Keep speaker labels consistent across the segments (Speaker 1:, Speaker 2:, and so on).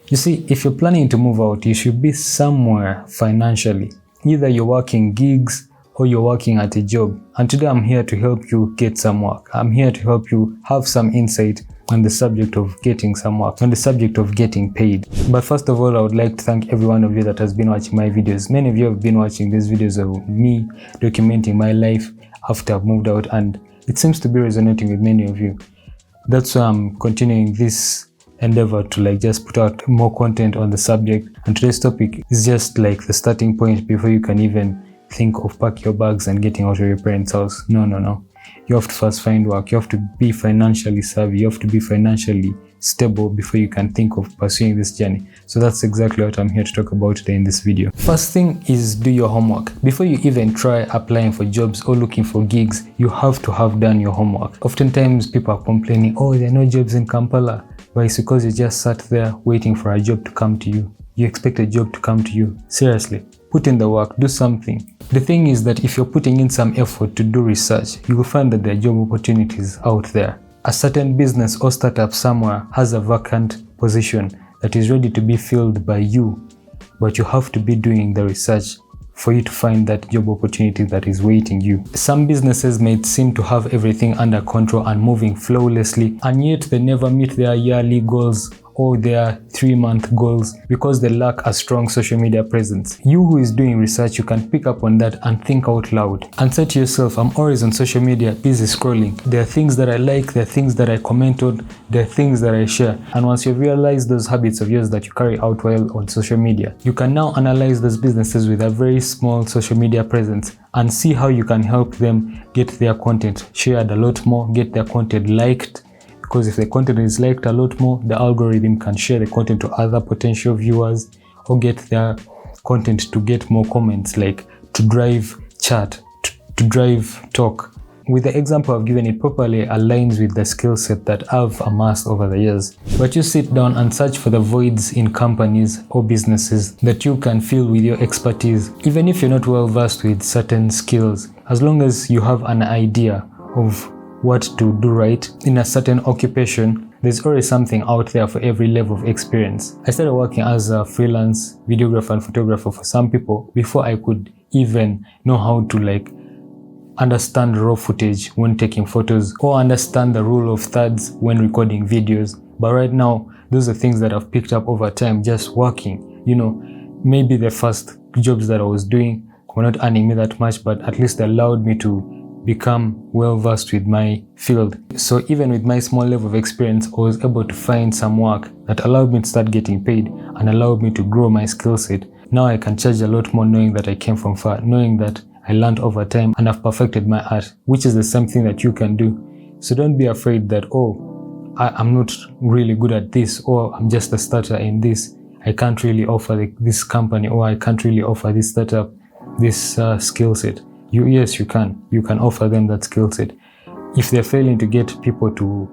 Speaker 1: You see, if you're planning to move out, you should be somewhere financially. Either you're working gigs or you're working at a job. And today I'm here to help you get some work. I'm here to help you have some insight on the subject of getting some work, on the subject of getting paid. But first of all, I would like to thank every one of you that has been watching my videos. Many of you have been watching these videos of me documenting my life after I've moved out, and it seems to be resonating with many of you. That's why I'm continuing this endeavor to just put out more content on the subject. And today's topic is just like the starting point before you can even think of pack your bags and getting out of your parents' house. No. You have to first find work. You have to be financially savvy. You have to be financially stable before you can think of pursuing this journey. So that's exactly what I'm here to talk about today in this video. First thing is do your homework. Before you even try applying for jobs or looking for gigs, you have to have done your homework. Oftentimes people are complaining, oh, there are no jobs in Kampala. But it's because you just sat there waiting for a job to come to you. You expect a job to come to you. Seriously, put in the work, do something. The thing is that if you're putting in some effort to do research, you will find that there are job opportunities out there. A certain business or startup somewhere has a vacant position that is ready to be filled by you, but you have to be doing the research for you to find that job opportunity that is waiting you. Some businesses may seem to have everything under control and moving flawlessly, and yet they never meet their yearly goals or their 3-month goals because they lack a strong social media presence. You who is doing research, you can pick up on that and think out loud and say to yourself, I'm always on social media, busy scrolling. There are things that I like, there are things that I comment on, there are things that I share. And once you realize those habits of yours that you carry out while on social media, you can now analyze those businesses with a very small social media presence and see how you can help them get their content shared a lot more, get their content liked. Because if the content is liked a lot more, the algorithm can share the content to other potential viewers or get their content to get more comments, like to drive chat, to drive talk. With the example I've given, it properly aligns with the skill set that I've amassed over the years. But you sit down and search for the voids in companies or businesses that you can fill with your expertise. Even if you're not well versed with certain skills, as long as you have an idea of what to do right in a certain occupation, there's always something out there for every level of experience. I started working as a freelance videographer and photographer for some people before I could even know how to understand raw footage when taking photos or understand the rule of thirds when recording videos. But right now, those are things that I've picked up over time just working. Maybe the first jobs that I was doing were not earning me that much, but at least they allowed me to become well versed with my field. So even with my small level of experience, I was able to find some work that allowed me to start getting paid and allowed me to grow my skill set. Now I can charge a lot more knowing that I came from far, knowing that I learned over time and I've perfected my art, which is the same thing that you can do. So don't be afraid that, I'm not really good at this, or I'm just a starter in this. I can't really offer this company, or I can't really offer this startup this skill set. Yes, you can. You can offer them that skill set. If they're failing to get people to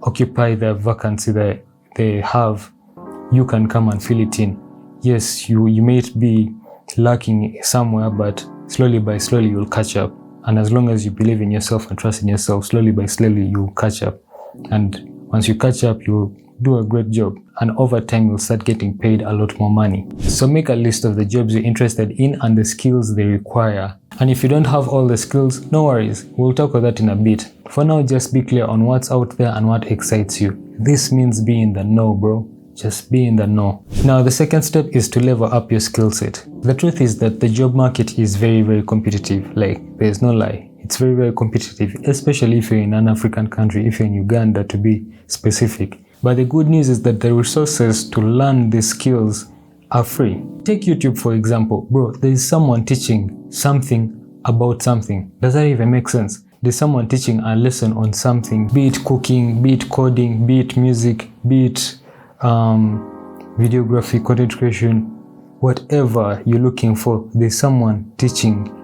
Speaker 1: occupy the vacancy that they have, you can come and fill it in. Yes, you may be lacking somewhere, but slowly by slowly you'll catch up. And as long as you believe in yourself and trust in yourself, slowly by slowly you'll catch up. And once you catch up, you'll do a great job, and over time you'll start getting paid a lot more money. So make a list of the jobs you're interested in and the skills they require. And if you don't have all the skills, no worries, we'll talk about that in a bit. For now, just be clear on what's out there and what excites you. This means be in the know, bro. Just be in the know. Now, the second step is to level up your skill set. The truth is that the job market is very, very competitive. There's no lie. It's very, very competitive, especially if you're in an African country, if you're in Uganda to be specific. But the good news is that the resources to learn these skills are free. Take YouTube for example. Bro, there is someone teaching something about something. Does that even make sense? There's someone teaching a lesson on something, be it cooking, be it coding, be it music, be it videography, content creation, whatever you're looking for, there's someone teaching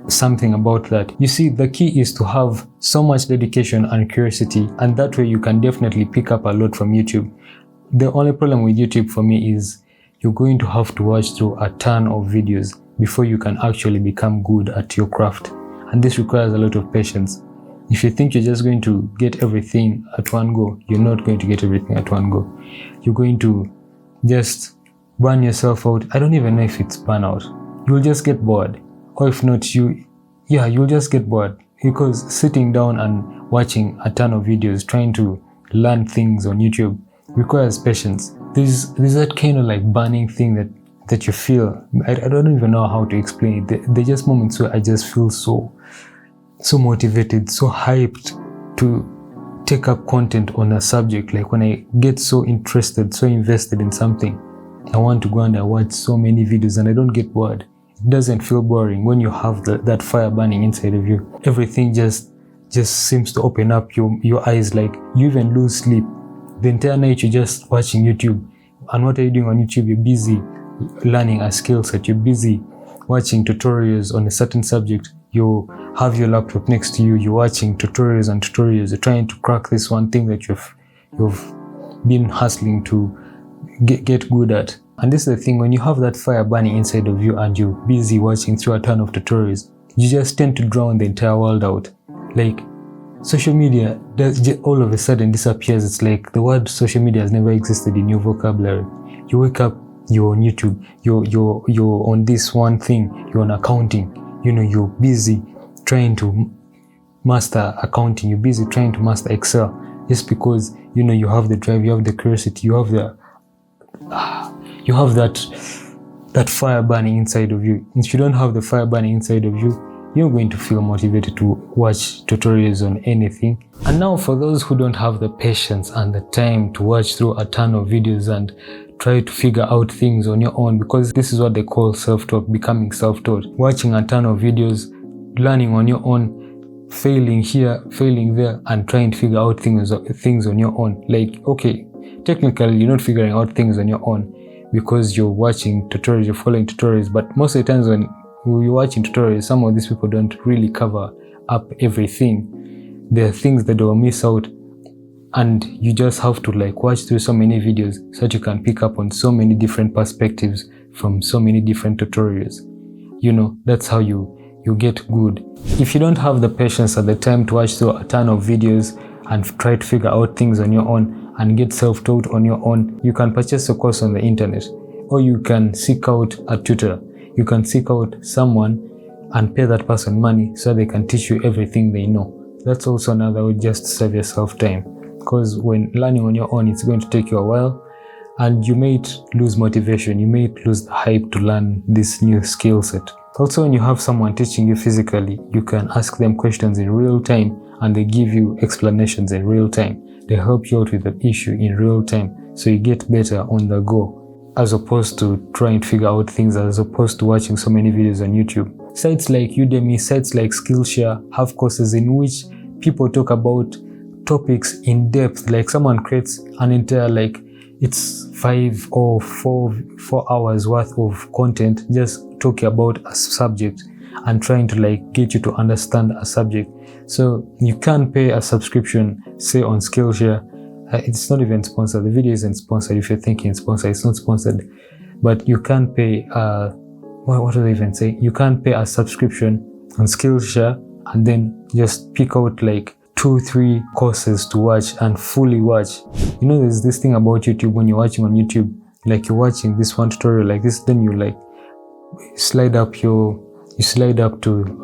Speaker 1: something about that. You see, the key is to have so much dedication and curiosity, and that way you can definitely pick up a lot from YouTube. The only problem with YouTube for me is you're going to have to watch through a ton of videos before you can actually become good at your craft, and this requires a lot of patience. If you think you're just going to get everything at one go, you're not going to get everything at one go. You're going to just burn yourself out. I don't even know if it's burnout. You'll just get bored. Or if not, you'll just get bored. Because sitting down and watching a ton of videos, trying to learn things on YouTube requires patience. There's that kind of like burning thing that you feel. I don't even know how to explain it. There are just moments where I just feel so motivated, so hyped to take up content on a subject. Like when I get so interested, so invested in something, I want to go and I watch so many videos and I don't get bored. It doesn't feel boring when you have that fire burning inside of you. Everything just seems to open up your eyes. Like you even lose sleep. The entire night you're just watching YouTube. And what are you doing on YouTube? You're busy learning a skill set. You're busy watching tutorials on a certain subject. You have your laptop next to you. You're watching tutorials and tutorials. You're trying to crack this one thing that you've been hustling to get good at. And this is the thing, when you have that fire burning inside of you and you're busy watching through a ton of tutorials, you just tend to drown the entire world out. Like social media all of a sudden disappears. It's like the word social media has never existed in your vocabulary. You wake up, you're on YouTube, you're on this one thing, you're on accounting, you're busy trying to master accounting, you're busy trying to master Excel, just because you have the drive, you have the curiosity, you have that fire burning inside of you. If you don't have the fire burning inside of you, you're going to feel motivated to watch tutorials on anything. And now for those who don't have the patience and the time to watch through a ton of videos and try to figure out things on your own, because this is what they call self-taught, becoming self-taught. Watching a ton of videos, learning on your own, failing here, failing there, and trying to figure out things on your own. Like, okay, technically you're not figuring out things on your own because you're watching tutorials, you're following tutorials, but most of the times when you're watching tutorials, some of these people don't really cover up everything. There are things that they'll miss out, and you just have to like watch through so many videos so that you can pick up on so many different perspectives from so many different tutorials. That's how you get good. If you don't have the patience at the time to watch through a ton of videos and try to figure out things on your own and get self-taught on your own, you can purchase a course on the internet, or you can seek out a tutor. You can seek out someone and pay that person money so they can teach you everything they know. That's also another way just to save yourself time, because when learning on your own, it's going to take you a while and you might lose motivation. You might lose the hype to learn this new skill set. Also, when you have someone teaching you physically, you can ask them questions in real time and they give you explanations in real time. They help you out with the issue in real time, so you get better on the go, as opposed to trying to figure out things, as opposed to watching so many videos on YouTube. Sites like Udemy, sites like Skillshare have courses in which people talk about topics in depth. Like someone creates an entire, like it's 5 or 4 hours worth of content just talking about a subject and trying to like get you to understand a subject. So you can pay a subscription, say on Skillshare. It's not even sponsored. The video isn't sponsored. If you're thinking it's sponsored, it's not sponsored. But you can pay, what do they even say? You can pay a subscription on Skillshare and then just pick out like 2-3 courses to watch and fully watch. There's this thing about YouTube. When you're watching on YouTube, like you're watching this one tutorial like this, then you like slide up to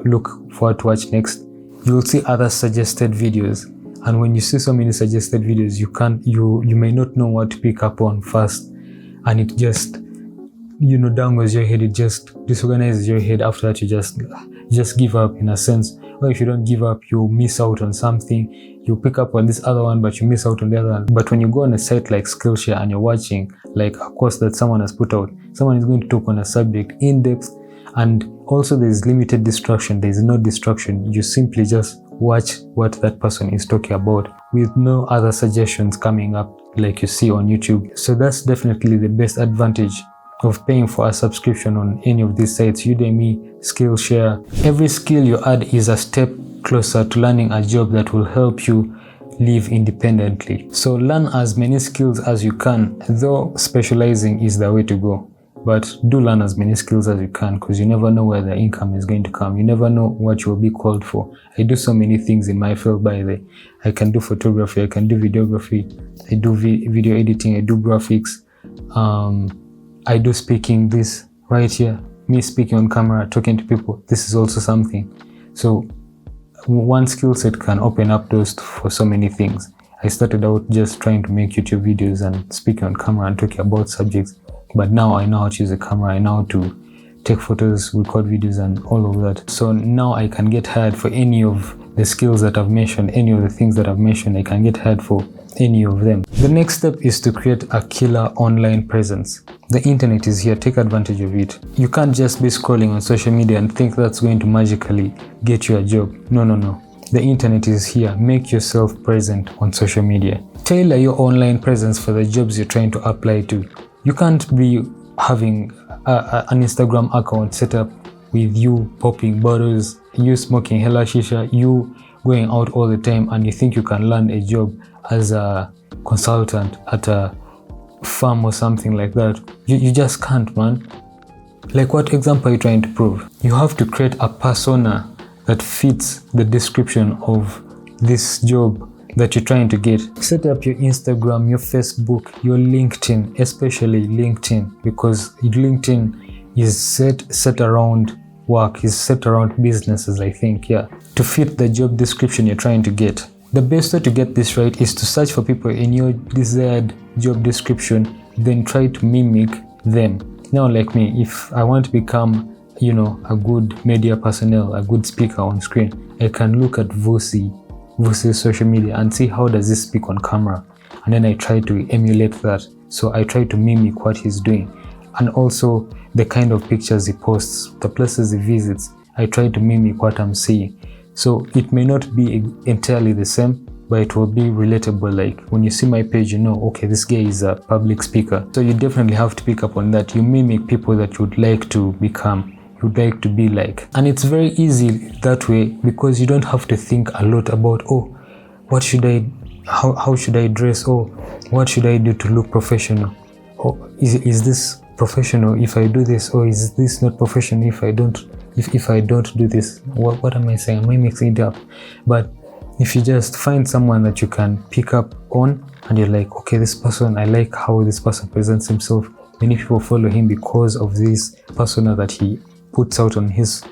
Speaker 1: look for what to watch next. You'll see other suggested videos, and when you see so many suggested videos, you may not know what to pick up on first, and it just dangles your head. It just disorganizes your head. After that, you just give up in a sense. Or if you don't give up, you miss out on something. You pick up on this other one, but you miss out on the other one. But when you go on a site like Skillshare and you're watching like a course that someone has put out, someone is going to talk on a subject in depth, and also there's limited distraction. There's no distraction. You simply just watch what that person is talking about with no other suggestions coming up like you see on YouTube. So that's definitely the best advantage of paying for a subscription on any of these sites, Udemy, Skillshare. Every skill you add is a step closer to learning a job that will help you live independently. So learn as many skills as you can, though specializing is the way to go. But do learn as many skills as you can, because you never know where the income is going to come. You never know what you will be called for. I do so many things in my field, by the way. I can do photography, I can do videography, I do video editing, I do graphics, I do speaking, this right here, me speaking on camera, talking to people, this is also something. So one skill set can open up doors for so many things. I started out just trying to make YouTube videos and speaking on camera and talking about subjects, but now I know how to use a camera, I know how to take photos, record videos and all of that. So now I can get hired for any of the skills that I've mentioned, any of the things that I've mentioned, I can get hired for any of them. The next step is to create a killer online presence. The internet is here, take advantage of it. You can't just be scrolling on social media and think that's going to magically get you a job. No. The internet is here. Make yourself present on social media. Tailor your online presence for the jobs you're trying to apply to. You can't be having an Instagram account set up with you popping bottles, you smoking hella shisha, you going out all the time, and you think you can land a job as a consultant at a farm or something like that. You just can't, man. Like, what example are you trying to prove? You have to create a persona that fits the description of this job that you're trying to get. Set up your Instagram, your Facebook, your LinkedIn, especially LinkedIn, because LinkedIn is set around work, is set around businesses, I think, yeah, to fit the job description you're trying to get. The best way to get this right is to search for people in your desired job description, then try to mimic them. Now, like me, if I want to become, a good media personnel, a good speaker on screen, I can look at Vusi's social media and see how does he speak on camera, and then I try to emulate that. So I try to mimic what he's doing, and also the kind of pictures he posts, the places he visits, I try to mimic what I'm seeing. So it may not be entirely the same, but it will be relatable. Like when you see my page, okay, this guy is a public speaker. So you definitely have to pick up on that. You mimic people that you would like to become, you would like to be like. And it's very easy that way, because you don't have to think a lot about, what should I, how should I dress? What should I do to look professional? Is this professional if I do this? Or is this not professional if I don't do this? What am I saying? Am I mixing it up? But if you just find someone that you can pick up on, and you're like, okay, this person, I like how this person presents himself. Many people follow him because of this persona that he puts out on his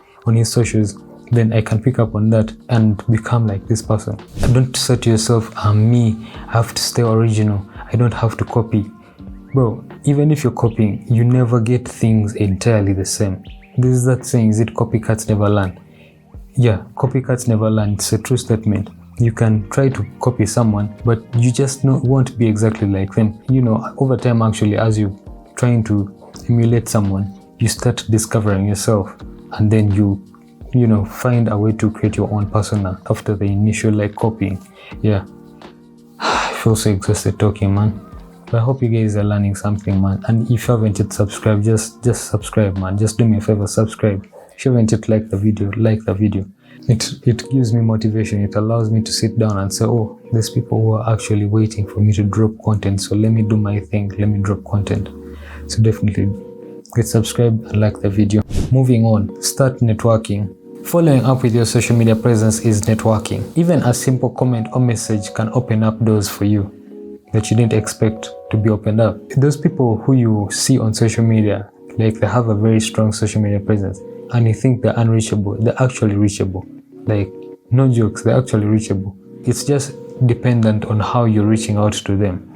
Speaker 1: socials. Then I can pick up on that and become like this person. And don't say to yourself, I'm me, I have to stay original, I don't have to copy. Bro, even if you're copying, you never get things entirely the same. This is that saying, is it copycats never learn? Yeah, copycats never learn. It's a true statement. You can try to copy someone, but you just won't be exactly like them. Over time, actually, as you're trying to emulate someone, you start discovering yourself, and then you find a way to create your own persona after the initial copying. Yeah, I feel so exhausted talking, man. But I hope you guys are learning something, man. And if you haven't yet subscribed, just subscribe, man. Just do me a favor, subscribe. If you haven't yet liked the video, like the video. It gives me motivation. It allows me to sit down and say, there's people who are actually waiting for me to drop content. So let me do my thing. Let me drop content. So definitely get subscribed and like the video. Moving on, start networking. Following up with your social media presence is networking. Even a simple comment or message can open up doors for you that you didn't expect to be opened up. Those people who you see on social media, they have a very strong social media presence, and you think they're unreachable, they're actually reachable. No jokes, they're actually reachable. It's just dependent on how you're reaching out to them.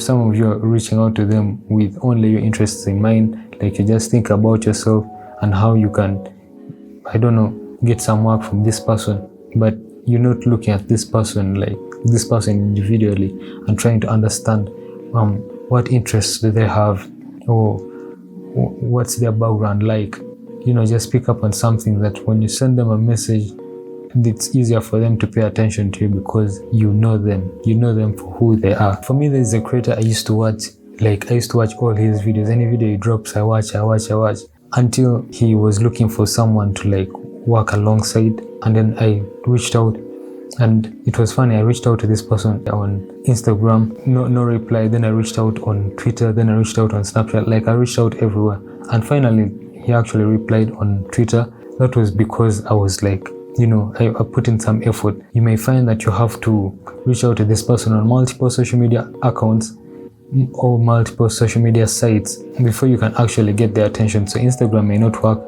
Speaker 1: Some of you are reaching out to them with only your interests in mind. You just think about yourself and how you can, get some work from this person, but you're not looking at this person individually and trying to understand what interests do they have, or what's their background like. Just pick up on something that when you send them a message, it's easier for them to pay attention to you because you know them for who they are. For me, there's a creator I used to watch all his videos. Any video he drops, I watch until he was looking for someone to work alongside. And then I reached out, and it was funny. I reached out to this person on Instagram, no reply. Then I reached out on Twitter, then I reached out on Snapchat. I reached out everywhere, and finally he actually replied on Twitter. That was because I was I put in some effort. You may find that you have to reach out to this person on multiple social media accounts or multiple social media sites before you can actually get their attention. So Instagram may not work,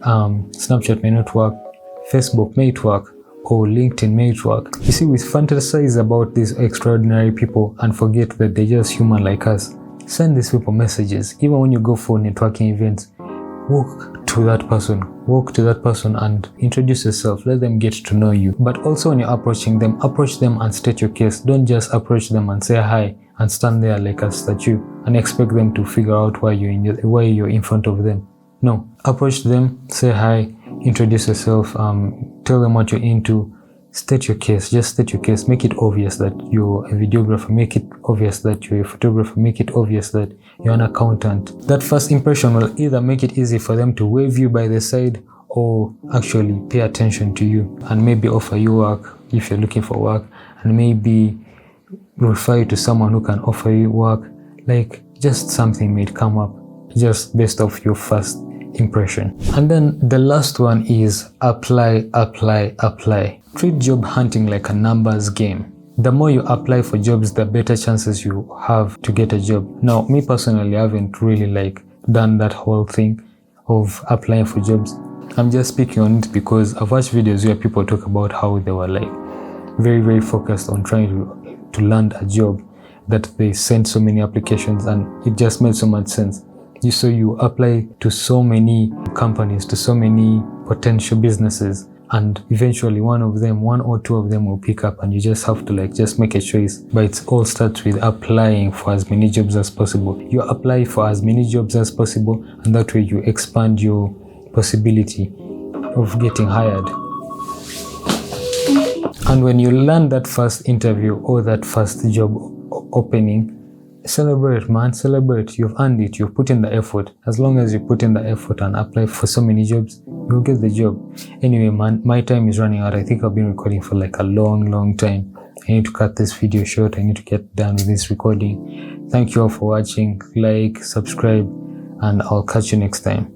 Speaker 1: Snapchat may not work, Facebook may work, or LinkedIn may work. You see, we fantasize about these extraordinary people and forget that they're just human like us. Send these people messages. Even when you go for networking events, walk to that person and introduce yourself. Let them get to know you. But also when you're approach them and state your case. Don't just approach them and say hi and stand there like a statue and expect them to figure out why you're in front of them. No, approach them, say hi, introduce yourself, tell them what you're into, state your case. Just state your case. Make it obvious that you're a videographer. Make it obvious that you're a photographer. Make it obvious that you're an accountant. That first impression will either make it easy for them to wave you by the side or actually pay attention to you and maybe offer you work if you're looking for work, and maybe refer you to someone who can offer you work. Like, just something may come up just based off your first impression. And then the last one is apply. Treat job hunting like a numbers game. The more you apply for jobs, the better chances you have to get a job. Now, me personally, I haven't really done that whole thing of applying for jobs. I'm just speaking on it because I've watched videos where people talk about how they were very, very focused on trying to land a job, that they sent so many applications, and it just made so much sense. So you apply to so many companies, to so many potential businesses, and eventually one or two of them will pick up, and you just have to just make a choice. But it all starts with applying for as many jobs as possible. You apply for as many jobs as possible, and that way you expand your possibility of getting hired. And when you land that first interview or that first job opening, celebrate, man, celebrate. You've earned it. You've put in the effort. As long as you put in the effort and apply for so many jobs, you'll get the job. Anyway, man, my time is running out. I think I've been recording for a long time. I need to cut this video short. I need to get done with this recording. Thank you all for watching. Like, subscribe, and I'll catch you next time.